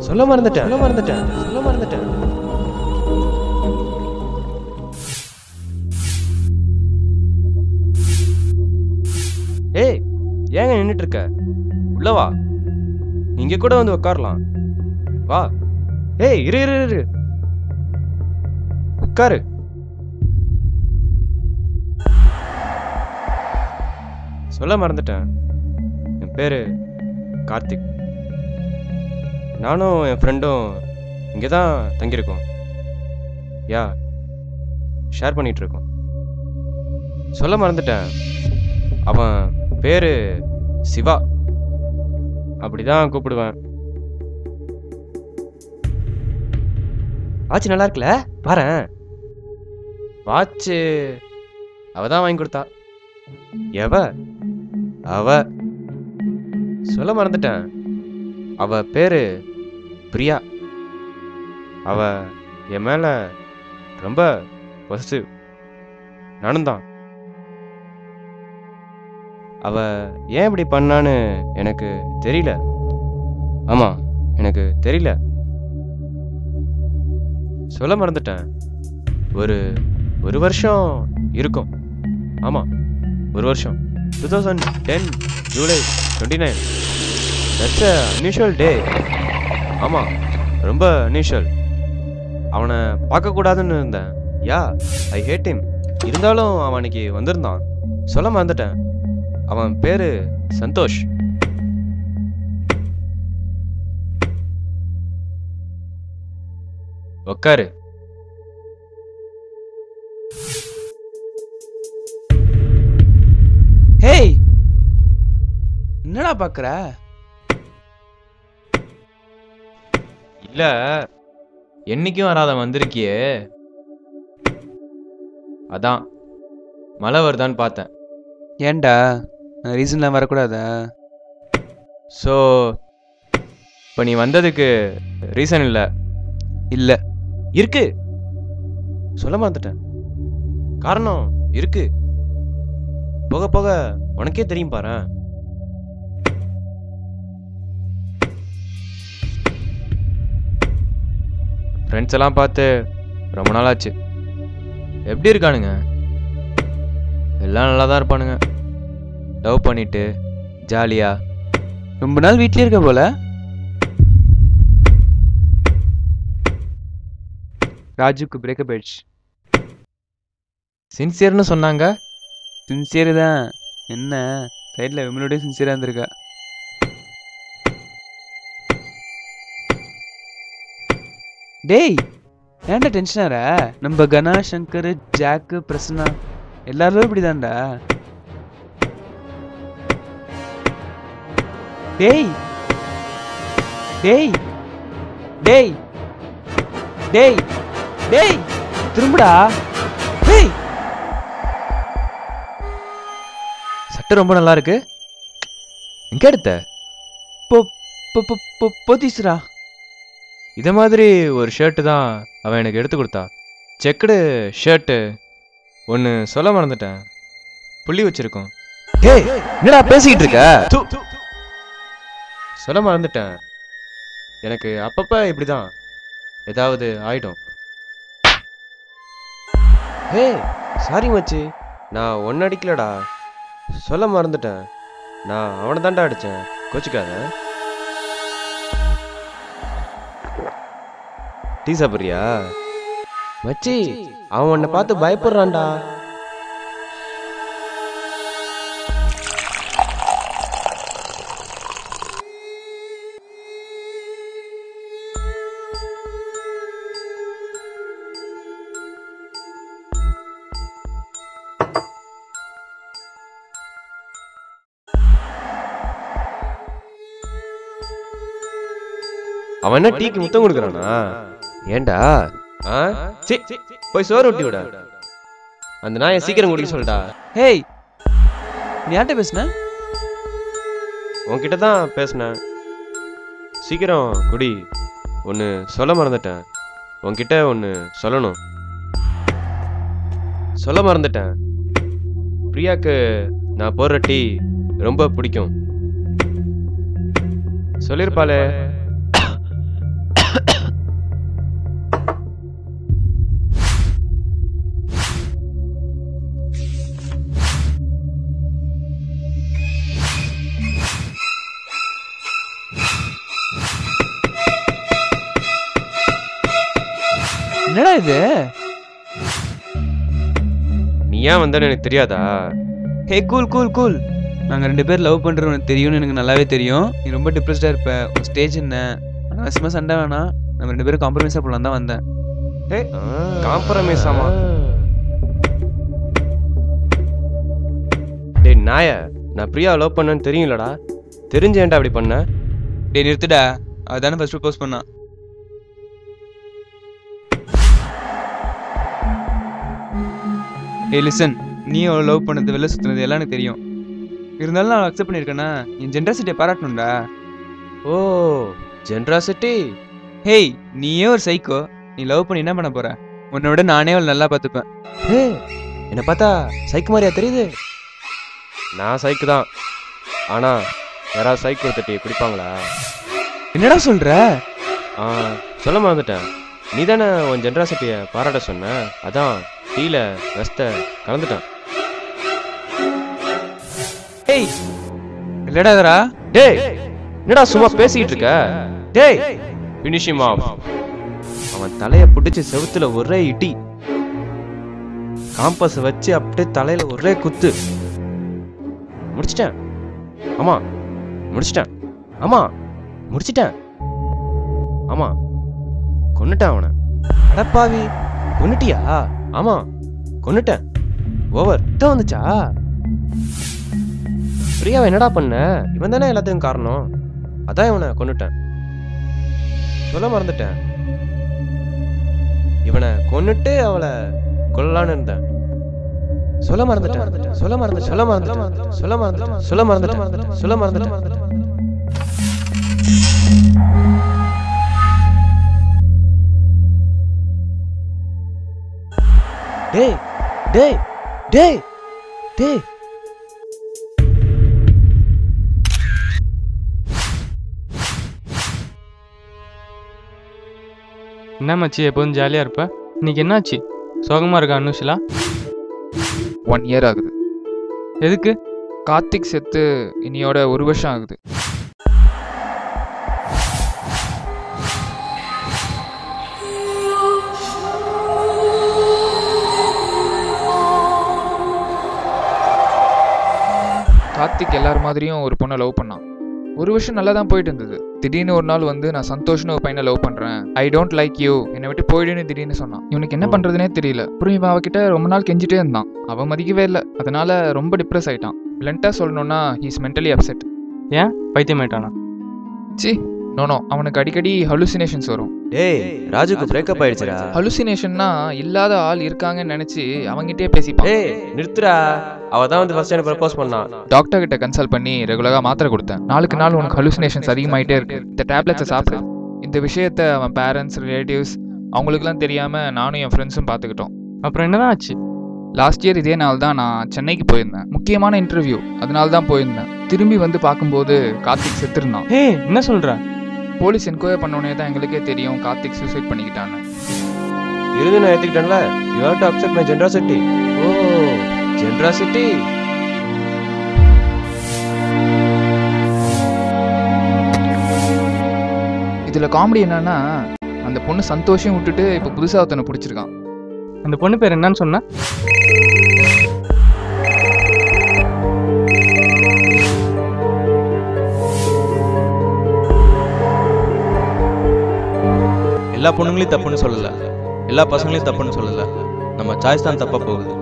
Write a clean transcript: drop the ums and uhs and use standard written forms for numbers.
சொல்ல மறந்துட்டேன். ஏய், ஏங்க நின்னுட்டு இருக்க? உள்ள வா, இங்க கூட வந்து உட்காரலாம். வா. ஏய், இரு, உட்காரு. சொல்ல மறந்துட்டேன். என் பேரு கார்த்திக். நானும் என் ஃப்ரெண்டும் இங்கே தான் தங்கியிருக்கோம். ஷேர் பண்ணிட்டு இருக்கோம். சொல்ல மறந்துட்டேன். அவன் பேரு சிவா. அப்படிதான் கூப்பிடுவேன். வாட்ச் நல்லா இருக்குல்ல, பாரேன். வாட்சு அவ தான் வாங்கி கொடுத்தா. அவ சொல்ல மறந்துட்டேன். அவ பேரு பிரியா. அவ என் மேல ரொம்ப பொசசிவ். நானும் தான். அவ ஏன் இப்படி பண்ணான்னு எனக்கு தெரியல. ஆமா, எனக்கு தெரியல. சொல்ல மறந்துட்டேன். ஒரு வருஷம் இருக்கும். ஆமா, ஒரு வருஷம். 2010 ஜூலை 29. தட்ஸ் அ அன்யூஷுவல் டே. ஆமா, ரொம்ப அன்யூஷுவல். அவனை பார்க்கக்கூடாதுன்னு இருந்தேன். ஐ ஹேட் ஹிம். இருந்தாலும் அவன் அன்னைக்கு வந்திருந்தான். சொல்ல மறந்துட்டேன். அவன் பேரு சந்தோஷ். உக்காரு. ஹேய், என்னடா பாக்குற? இல்ல, என்னைக்கும் வராத வந்திருக்கியே, அதான் மழை வருதான்னு பார்த்தேன். ஏன்டா ரீசன்லாம் வரக்கூடாதா? ஸோ இப்போ நீ வந்ததுக்கு ரீசன் இல்லை? இல்லை, இருக்கு. சொல்ல மறந்துட்டேன். காரணம் இருக்கு. போக போக உனக்கே தெரியும் பாரு. ஃப்ரெண்ட்ஸ் எல்லாம் பார்த்து ரொம்ப நாள் ஆச்சு. எப்படி இருக்கானுங்க? எல்லாம் நல்லா தான் இருப்பானுங்க. லவ் பண்ணிட்டு ஜாலியா ரொம்ப நாள் வீட்லயே இருக்க போல. ராஜுக்கு பிரேக்கப் ஆயிடுச்சு. சின்சியர்னு சொன்னாங்க. சின்சியர் தான். என்ன சைடில் விமலோடய சின்சியராக இருந்திருக்கா. டேய், ஏன்டா டென்ஷன் ஆற? நம்ம கனா, சங்கர், ஜாக்கு, பிரசன்னா எல்லாரும் இப்படிதான்டா. டேய் டேய் டேய் டேய் டேய் திரும்புடா. டேய், சட்டை ரொம்ப நல்லா இருக்கு. எங்க எடுத்த? போத்தீஸ்ரா. இத மாதிரி ஒரு ஷர்ட்டு தான் அவன் எனக்கு எடுத்து கொடுத்தா. Checked shirt. ஒன்று சொல்ல மறந்துட்டேன். புள்ளி வச்சிருக்கோம். டேய், என்னடா பேசிக்கிட்டு இருக்க? சொல்ல மறந்துட்டேன். எனக்கு அப்பப்ப இப்படிதான் ஏதாவது ஆயிடும். சாரி மச்சி, நான் ஒன்னு அடிக்கலடா. சொல்ல மறந்துட்டேன். நான் அவனை தாண்டா அடிச்சேன். கோச்சுக்காத. டீ சாப்பிட்றியா மச்சி? அவன் உன்னை பார்த்து பயப்படுறான்டா. அவன் என்ன டீக்கு முத்தம் கொடுக்குறானா? ஏண்டா? போய் சோறு ஊட்டி விட. அந்த நாயை சீக்கிரம் குடிக்க சொல்லிட்டா. ஹேய், நீ யார்கிட்ட பேசுன? உன்கிட்ட தான் பேசினேன். சீக்கிரம் குடி. ஒன்று சொல்ல மறந்துட்டேன். உன்கிட்ட ஒன்று சொல்லணும். சொல்ல மறந்துட்டேன். பிரியாக்கு நான் போடுற டீ ரொம்ப பிடிக்கும். சொல்லிருப்பாளே. என்னடா இது? நீ ஏன் வந்தேன்னு எனக்கு தெரியாதா? ஹே கூல் கூல் கூல். நாங்கள் 2 பேர் லவ் பண்ணுறோம் உனக்கு தெரியும்னு எனக்கு நல்லாவே தெரியும். நீ ரொம்ப டிப்ரெஸ்டாக இருப்ப. உன் ஸ்டேஜ் என்ன? அவசியமாக சண்டை வேணாம். நம்ம 2 பேரும் காம்ப்ரமைஸாக போகலாம் தான் வந்தேன். காம்ப்ரமைஸ் ஆமா? டேய் நாய, நான் பிரியா லவ் பண்ணேன்னு தெரியும்லடா. தெரிஞ்சு ஏன்டா அப்படி பண்ண? டேய் நிறுத்துடா. அதுதானே ஃபர்ஸ்ட் ப்ரோபோஸ் பண்ணா. ஏய் லிசன், நீ அவளை லவ் பண்ணது, வெளில சுற்றுனது எல்லாம் எனக்கு தெரியும். இருந்தாலும் நான் அக்செப்ட் பண்ணியிருக்கேன்னா என் ஜென்ராசிட்டியை பாராட்டணும்டா. ஓ ஜென்ராசிட்டி. ஹேய், நீயே ஒரு சைக்கோ. நீ லவ் பண்ணி என்ன பண்ண போற? உன்னை விட நானே அவளை நல்லா பார்த்துப்பேன். ஹே, என்னை பார்த்தா சைக்கு மாதிரியா தெரியுது? நான் சைக்கு தான். ஆனா யாராவது சைக்கு கொடுத்துட்டு குடிப்பாங்களா? என்னடா சொல்ற? சொல்ல மறந்துட்டேன். நீ தானே உன் ஜென்ராசிட்டியை பாராட்ட சொன்ன. அதான் டீல வெஸ்த கலந்துட்டேன். ஏய் இல்லடாதரா. டேய் என்னடா சும்மா பேசிக்கிட்டு இருக்க? டேய் ஃபினிஷ் ஹிம் ஆஃப். அவன் தலையை பிடிச்சி செவுத்துல ஒரே இடி, காம்பஸ் வச்சு அப்படியே தலையில ஒரே குத்து. முடிச்சிட்டேன். ஆமா முடிச்சிட்டேன். ஆமா முடிச்சிட்டேன். ஆமா கொன்னுட்டேன் அவனை. அடப்பாவி, கொன்னுட்டியா? ஆமா கொன்னுட்டேன். ஓவர் தான் வந்துச்சா? பிரியாவை என்னடா பண்ண? இவன் தானே எல்லாத்துக்கும் காரணம். அதான் இவனை கொன்னுட்டேன். சொல்ல மறந்துட்டேன். இவனை கொன்னுட்டு அவளை கொல்லலான்னு இருந்தேன். சொல்ல மறந்துட்டேன். சொல்ல மறந்துட்டேன். சொல்ல மறந்துட்டேன். சொல்ல மறந்துட்டேன். சொல்ல மறந்துட்டேன். சொல்ல மறந்துட்டேன். டேய் டேய் டேய் டேய். என்ன மச்சி, எப்போதும் ஜாலியாக இருப்ப? இன்னைக்கு என்னாச்சு? சோகமாக இருக்கா அனுஷிலா? 1 இயர் ஆகுது. எதுக்கு? கார்த்திக் செத்து இனியோட 1 வருஷம் ஆகுது. கார்த்திக் எல்லார் மாதிரியும் ஒரு பொண்ணை லவ் பண்ணான். 1 வருஷம் நல்லா தான் போயிட்டு இருந்தது. திடீர்னு ஒரு நாள் வந்து நான் சந்தோஷ்னு ஒரு பையனை லவ் பண்ணுறேன், ஐ டோன்ட் லைக் யூ, என்னை விட்டு போயிடுன்னு திடீர்னு சொன்னான். இவனுக்கு என்ன பண்ணுறதுனே தெரியல. அப்புறம் இவன் அவகிட்ட ரொம்ப நாள் கெஞ்சிட்டே இருந்தான். அவன் மதிக்கவே இல்லை. அதனால ரொம்ப டிப்ரெஸ் ஆகிட்டான். பிளண்ட்டாக சொல்லணும்னா ஹீ இஸ் மென்டலி அப்செட். ஏன் பைத்தியமாயிட்டானா? சி நோ, அவனுக்கு அடிக்கடி ஹலுசினேஷன்ஸ் வரும். டேய் ராஜுக்கு பிரேக்கப் ஆயிடுச்சுடா. ஹலுசினேஷன்னா இல்லாத ஆள் இருக்காங்கன்னு நினச்சி அவங்ககிட்டயே பேசிப்பான். டேய் நிறுத்துடா. அவ தான் வந்து ஃபர்ஸ்ட் எனக்கு ப்ரப்போஸ் பண்ணான். டாக்டர் கிட்ட கன்சல்ட் பண்ணி ரெகுலராக மாத்திரை கொடுத்தேன். நாளுக்கு நாள் உனக்கு ஹலுசினேஷன்ஸ் அதிகமாகிட்டே இருக்கு, இந்த டேப்லெட்ஸை சாப்பிடு. இந்த விஷயத்த அவன் பேரண்ட்ஸ், ரிலேட்டிவ்ஸ் அவங்களுக்குலாம் தெரியாமல் நானும் என் ஃப்ரெண்ட்ஸும் பார்த்துக்கிட்டோம். அப்புறம் என்னதான் ஆச்சு? லாஸ்ட் இயர் இதே நாள் தான் நான் சென்னைக்கு போயிருந்தேன். முக்கியமான இன்டர்வியூ, அதனால தான் போயிருந்தேன். திரும்பி வந்து பார்க்கும்போது கார்த்திக் செத்துருந்தான். ஹே என்ன சொல்ற? போலீஸ் என்கொயர் பண்ணோடனே தான் எங்களுக்கே தெரியும் கார்த்திக் சூசைட் பண்ணிக்கிட்டான்னு. இருந்து நான் ஏத்துக்கிட்டேன்ல. You have to accept my generosity. Oh generosity. இதுல காமெடி என்னன்னா, அந்த பொண்ணு சந்தோஷம் விட்டுட்டு இப்போ புதுசாக ஒருத்தனை பிடிச்சிருக்கான். அந்த பொண்ணு பேர் என்னன்னு சொன்ன? எல்லா பொண்ணுங்களையும் தப்புன்னு சொல்லலை, எல்லா பசங்களையும் தப்புன்னு சொல்லலை. நம்ம சாய்ஸ் தான் தப்பாக போகுது.